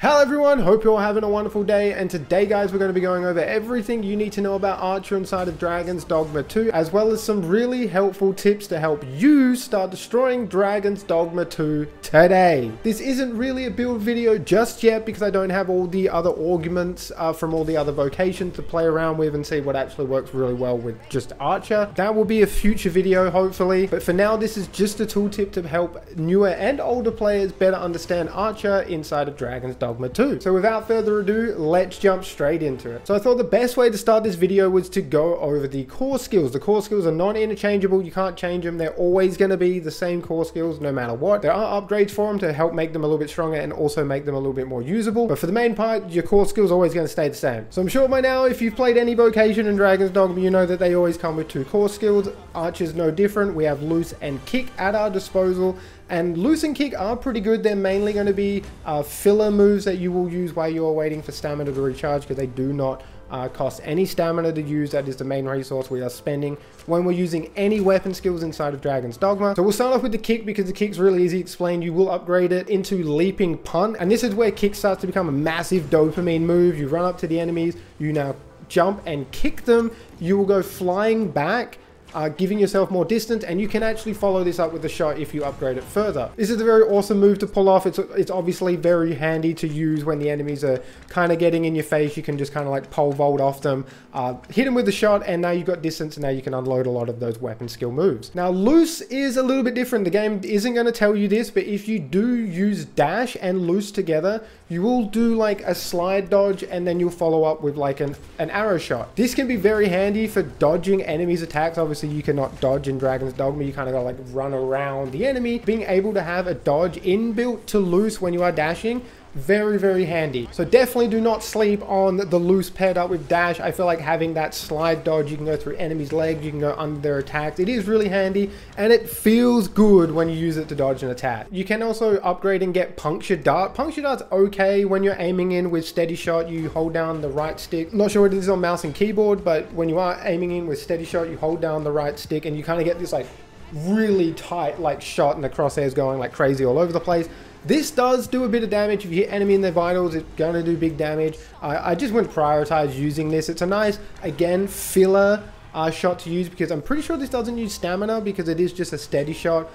Hello everyone, hope you're all having a wonderful day, and today guys we're going to be going over everything you need to know about Archer inside of Dragon's Dogma 2, as well as some really helpful tips to help you start destroying Dragon's Dogma 2 today. This isn't really a build video just yet because I don't have all the other augments from all the other vocations to play around with and see what actually works really well with just Archer. That will be a future video hopefully, but for now this is just a tooltip to help newer and older players better understand Archer inside of Dragon's Dogma 2. So without further ado, let's jump straight into it. So I thought the best way to start this video was to go over the core skills. The core skills are non-interchangeable, you can't change them, they're always going to be the same core skills no matter what. There are upgrades for them to help make them a little bit stronger and also make them a little bit more usable, but for the main part, your core skills are always going to stay the same. So I'm sure by now, if you've played any vocation in Dragon's Dogma, you know that they always come with two core skills. Archer's no different. We have Loose and Kick at our disposal. And Loose and Kick are pretty good. They're mainly going to be filler moves that you will use while you're waiting for stamina to recharge, because they do not cost any stamina to use. That is the main resource we are spending when we're using any weapon skills inside of Dragon's Dogma. So we'll start off with the Kick because the Kick's really easy to explain. You will upgrade it into Leaping Punt, and this is where Kick starts to become a massive dopamine move. You run up to the enemies, you now jump and kick them, you will go flying back, giving yourself more distance, and you can actually follow this up with a shot if you upgrade it further. This is a very awesome move to pull off. It's obviously very handy to use when the enemies are kind of getting in your face. You can just kind of like pole vault off them, hit them with the shot, and now you've got distance, and now you can unload a lot of those weapon skill moves. Now Loose is a little bit different. The game isn't going to tell you this, but if you do use dash and loose together, you will do like a slide dodge, and then you'll follow up with like an arrow shot. This can be very handy for dodging enemies' attacks. Obviously you cannot dodge in Dragon's Dogma, you kind of gotta like run around the enemy. Being able to have a dodge inbuilt to Loose when you are dashing, very handy. So definitely do not sleep on the Loose paired up with dash. I feel like having that slide dodge, you can go through enemies' legs, you can go under their attacks. It is really handy, and it feels good when you use it to dodge an attack. You can also upgrade and get Puncture Dart. Puncture Dart's okay when you're aiming in with Steady Shot. You hold down the right stick. Not sure what it is on mouse and keyboard, but when you are aiming in with Steady Shot, you hold down the right stick and you kind of get this like really tight like shot, and the crosshairs going like crazy all over the place. This does do a bit of damage. If you hit enemy in their vitals, it's going to do big damage. I just wouldn't prioritize using this. It's a nice, again, filler shot to use, because I'm pretty sure this doesn't use stamina because it is just a steady shot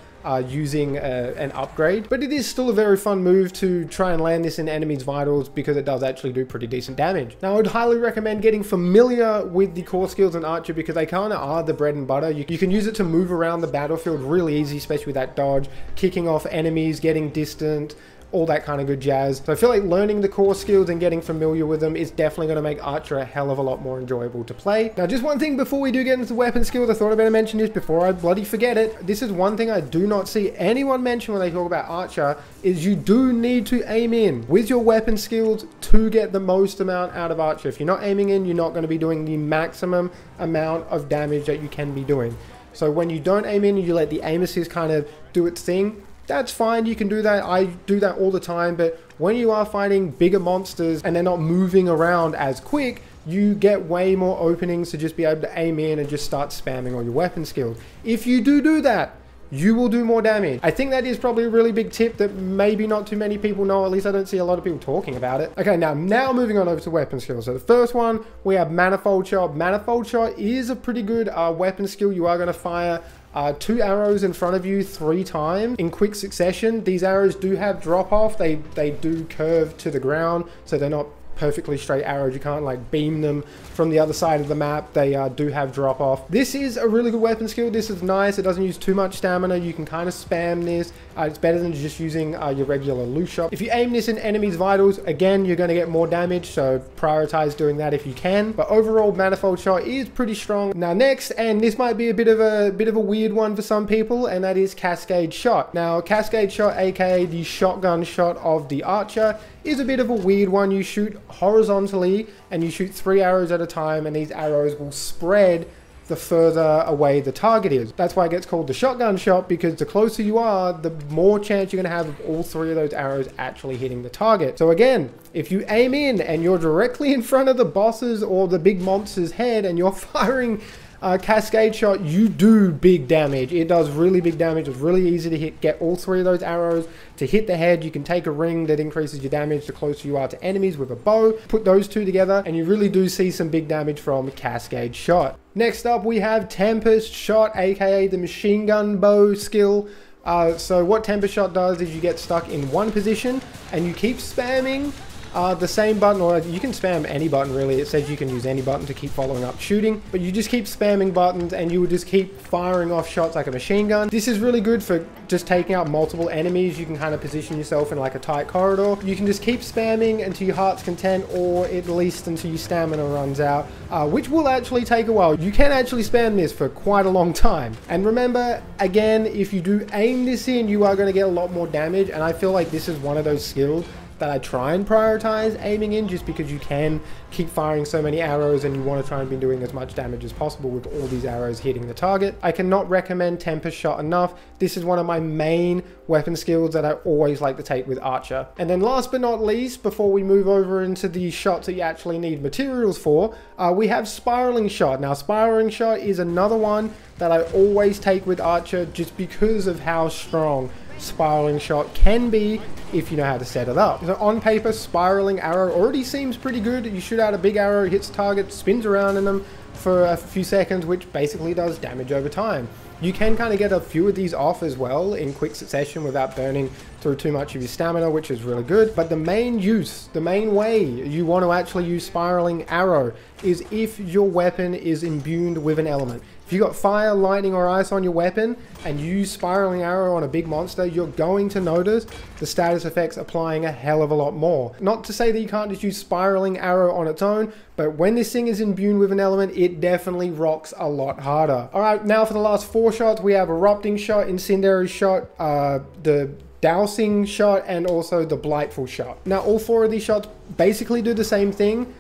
using an upgrade. But it is still a very fun move to try and land this in enemies' vitals, because it does actually do pretty decent damage. Now I would highly recommend getting familiar with the core skills in Archer, because they kind of are the bread and butter. You can use it to move around the battlefield really easy, especially with that dodge, kicking off enemies, getting distant, all that kind of good jazz. So I feel like learning the core skills and getting familiar with them is definitely going to make Archer a hell of a lot more enjoyable to play. Now just one thing before we do get into the weapon skills, I thought I better mention this before I bloody forget it. This is one thing I do not see anyone mention when they talk about Archer, is you do need to aim in with your weapon skills to get the most amount out of Archer. If you're not aiming in, you're not going to be doing the maximum amount of damage that you can be doing. So when you don't aim in, you let the aim assist kind of do its thing. That's fine, you can do that. I do that all the time, but when you are fighting bigger monsters and they're not moving around as quick, you get way more openings to just be able to aim in and just start spamming all your weapon skills. If you do that, you will do more damage. I think that is probably a really big tip that maybe not too many people know. At least I don't see a lot of people talking about it. Okay, now moving on over to weapon skills. So the first one, we have Manifold Shot. Manifold Shot is a pretty good weapon skill. You are going to fire 2 arrows in front of you 3 times in quick succession. These arrows do have drop off. They do curve to the ground, so they're not perfectly straight arrows. You can't like beam them from the other side of the map. They do have drop off. This is a really good weapon skill. This is nice. It doesn't use too much stamina. You can kind of spam this. It's better than just using your regular loose shot. If you aim this in enemies' vitals, again, you're going to get more damage, so prioritize doing that if you can. But overall, Manifold Shot is pretty strong. Now next, and this might be a bit of a weird one for some people, and that is Cascade Shot. Now Cascade Shot, aka the shotgun shot of the Archer, is a bit of a weird one. You shoot horizontally and you shoot 3 arrows at a time, and these arrows will spread the further away the target is. That's why it gets called the shotgun shot, because the closer you are, the more chance you're going to have of all 3 of those arrows actually hitting the target. So again, if you aim in and you're directly in front of the boss's or the big monster's head and you're firing Cascade Shot, you do big damage. It does really big damage. It's really easy to get all 3 of those arrows to hit the head. You can take a ring that increases your damage the closer you are to enemies with a bow. Put those 2 together and you really do see some big damage from Cascade Shot. Next up we have Tempest Shot, aka the machine gun bow skill. So what Tempest Shot does is you get stuck in one position and you keep spamming the same button, or you can spam any button really. It says you can use any button to keep following up shooting, but you just keep spamming buttons and you will just keep firing off shots like a machine gun. This is really good for just taking out multiple enemies. You can kind of position yourself in like a tight corridor. You can just keep spamming until your heart's content, or at least until your stamina runs out, which will actually take a while. You can actually spam this for quite a long time. And remember, again, if you do aim this in, you are going to get a lot more damage, and I feel like this is one of those skills that I try and prioritize aiming in, just because you can keep firing so many arrows and you want to try and be doing as much damage as possible with all these arrows hitting the target. I cannot recommend Tempest Shot enough. This is one of my main weapon skills that I always like to take with Archer. And then last but not least, before we move over into the shots that you actually need materials for, we have Spiraling Shot. Now Spiraling Shot is another one that I always take with Archer, just because of how strong Spiraling Shot can be if you know how to set it up. So on paper, Spiraling Arrow already seems pretty good. You shoot out a big arrow, hits the target, spins around in them for a few seconds, which basically does damage over time. You can kind of get a few of these off as well in quick succession without burning through too much of your stamina, which is really good. But the main way you want to actually use Spiraling Arrow is if your weapon is imbued with an element. If you got fire, lightning, or ice on your weapon and you use Spiraling Arrow on a big monster, you're going to notice the status effects applying a hell of a lot more. Not to say that you can't just use Spiraling Arrow on its own, but when this thing is imbued with an element, it definitely rocks a lot harder. Alright, now for the last 4 shots, we have Erupting Shot, Incendiary Shot, the Dousing Shot, and also the Blightful Shot. Now all 4 of these shots basically do the same thing.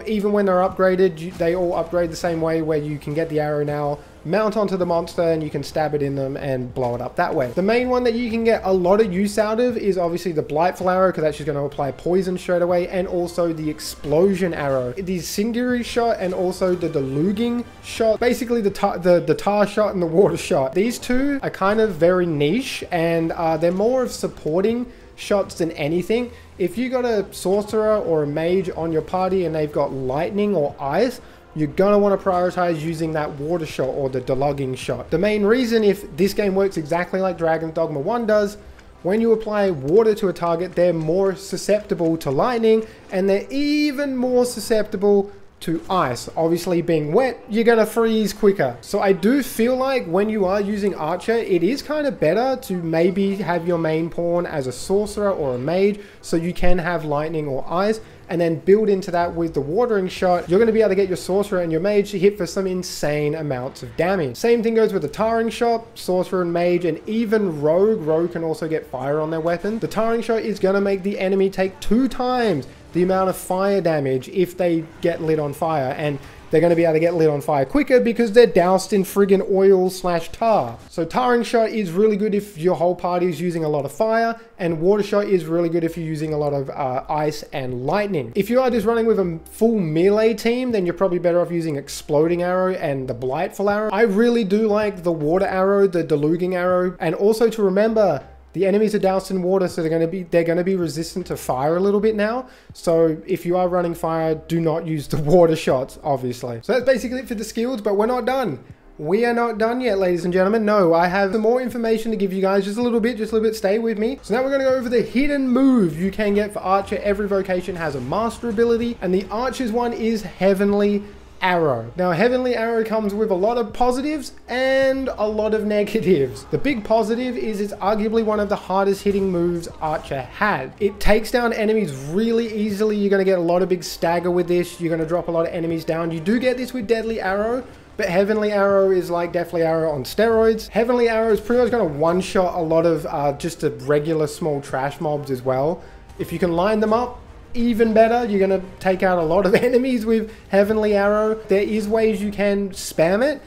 Even when they're upgraded, they all upgrade the same way, where you can get the arrow now, mount onto the monster, and you can stab it in them and blow it up that way. The main one that you can get a lot of use out of is obviously the Blightful Arrow, because that's just going to apply poison straight away, and also the Explosion Arrow, the Incendiary Shot, and also the Deluging Shot. Basically the Tar Shot and the Water Shot. These 2 are kind of very niche, and they're more of supporting shots than anything. If you got a sorcerer or a mage on your party and they've got lightning or ice, you're gonna want to prioritize using that water shot or the Deluging Shot. The main reason, if this game works exactly like Dragon's Dogma 1 does, when you apply water to a target, they're more susceptible to lightning, and they're even more susceptible to ice. Obviously being wet, you're gonna freeze quicker. So I do feel like when you are using Archer, it is kind of better to maybe have your main pawn as a sorcerer or a mage, so you can have lightning or ice, and then build into that with the Watering Shot. You're going to be able to get your sorcerer and your mage to hit for some insane amounts of damage. Same thing goes with the Tarring Shot, sorcerer and mage, and even rogue. Rogue can also get fire on their weapon. The Tarring Shot is going to make the enemy take 2 times the amount of fire damage if they get lit on fire, and they're going to be able to get lit on fire quicker because they're doused in friggin' oil / tar. So Tarring Shot is really good if your whole party is using a lot of fire, and Water Shot is really good if you're using a lot of ice and lightning. If you are just running with a full melee team, then you're probably better off using Exploding Arrow and the Blightful Arrow. I really do like the Water Arrow, the Deluging Arrow, and also to remember, the enemies are doused in water, so they're going to be resistant to fire a little bit now. So if you are running fire, do not use the water shots, obviously. So that's basically it for the skills, but we're not done. We are not done yet, ladies and gentlemen. No, I have some more information to give you guys. Just a little bit, stay with me. So now we're going to go over the hidden move you can get for Archer. Every vocation has a master ability, and the Archer's one is Heavenly Arrow. Now, Heavenly Arrow comes with a lot of positives and a lot of negatives. The big positive is it's arguably one of the hardest hitting moves Archer has. It takes down enemies really easily. You're going to get a lot of big stagger with this. You're going to drop a lot of enemies down. You do get this with Deadly Arrow, but Heavenly Arrow is like Deathly Arrow on steroids. Heavenly Arrow is pretty much going to one-shot a lot of just the regular small trash mobs as well. If you can line them up, even better. You're going to take out a lot of enemies with Heavenly Arrow. There is ways you can spam it.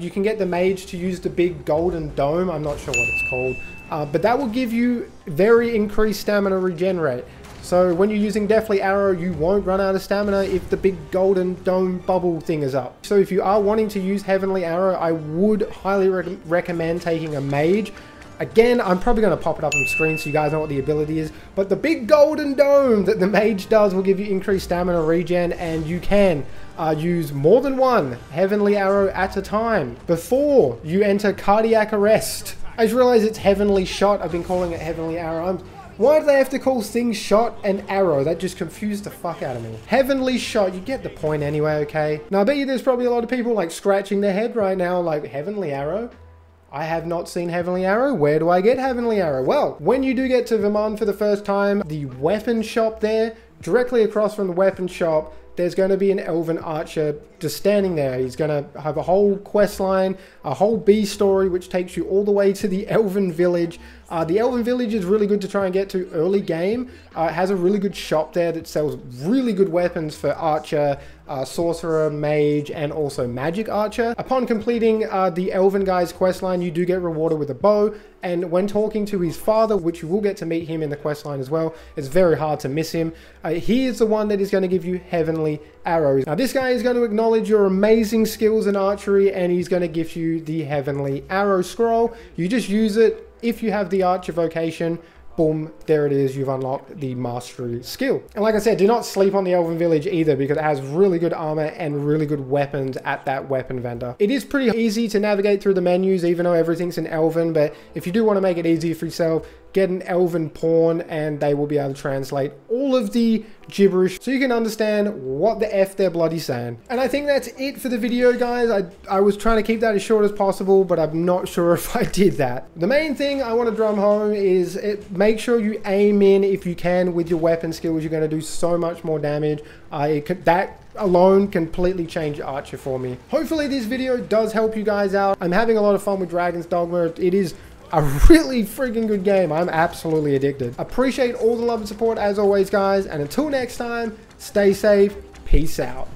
You can get the mage to use the big golden dome. I'm not sure what it's called. But that will give you very increased stamina regenerate. So when you're using Deathly Arrow, you won't run out of stamina if the big golden dome bubble thing is up. So if you are wanting to use Heavenly Arrow, I would highly recommend taking a mage. Again, I'm probably going to pop it up on screen so you guys know what the ability is. But the big golden dome that the mage does will give you increased stamina regen, and you can use more than one Heavenly Arrow at a time before you enter cardiac arrest. I just realized it's Heavenly Shot. I've been calling it Heavenly Arrow. Why do they have to call things shot and arrow? That just confused the fuck out of me. Heavenly Shot, you get the point anyway, okay? Now I bet you there's probably a lot of people like scratching their head right now like, Heavenly Arrow? I have not seen Heavenly Arrow. Where do I get Heavenly Arrow? Well, when you do get to Vermund for the first time, the weapon shop there, directly across from the weapon shop, there's going to be an Elven Archer just standing there. He's going to have a whole quest line, a whole B story, which takes you all the way to the Elven Village. The Elven Village is really good to try and get to early game. It has a really good shop there that sells really good weapons for Archer, Sorcerer, Mage, and also Magic Archer. Upon completing the Elven guy's questline, you do get rewarded with a bow, and when talking to his father, which you will get to meet him in the questline as well, it's very hard to miss him. He is the one that is going to give you Heavenly Arrows. Now this guy is going to acknowledge your amazing skills in archery, and he's going to give you the Heavenly Arrow scroll. You just use it. If you have the Archer vocation, boom, there it is, you've unlocked the mastery skill. And like I said, do not sleep on the Elven Village either, because it has really good armor and really good weapons at that weapon vendor. It is pretty easy to navigate through the menus, even though everything's in Elven, but if you do want to make it easier for yourself, get an Elven pawn and they will be able to translate all of the gibberish so you can understand what the F they're bloody saying. And I think that's it for the video, guys. I was trying to keep that as short as possible, but I'm not sure if I did that. The main thing I want to drum home is make sure you aim in if you can with your weapon skills. You're going to do so much more damage. That alone completely changed Archer for me. Hopefully this video does help you guys out. I'm having a lot of fun with Dragon's Dogma. It is a really freaking good game. I'm absolutely addicted. Appreciate all the love and support as always, guys. And until next time, stay safe. Peace out.